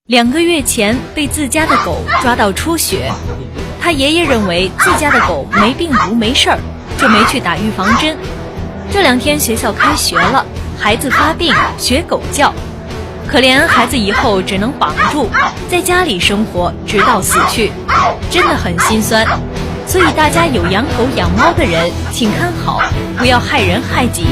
2个月前被自家的狗抓到出血，他爷爷认为自家的狗没病毒没事儿，就没去打预防针。这2天学校开学了，孩子发病学狗叫，可怜孩子以后只能绑住，在家里生活直到死去，真的很心酸。所以大家有养狗养猫的人，请看好，不要害人害己。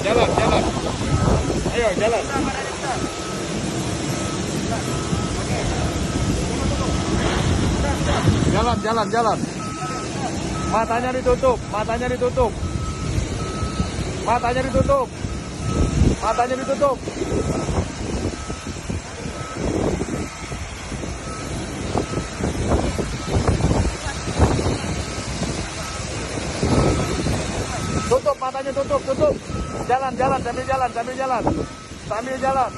Jalan. Ayo jalan. Jalan. Matanya ditutup. Tutup matanya, tutup. Jalan, sambil jalan. Jalan. Ayo jalan.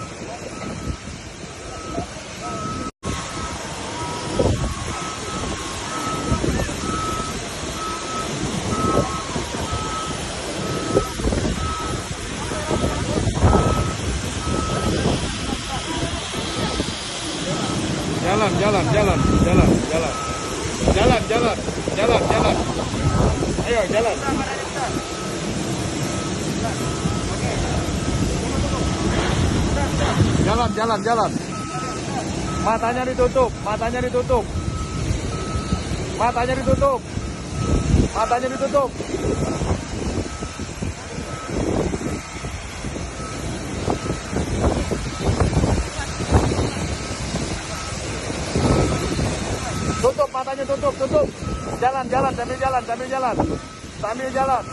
Jalan. Matanya ditutup. Tutup matanya, tutup. Jalan, sambil jalan.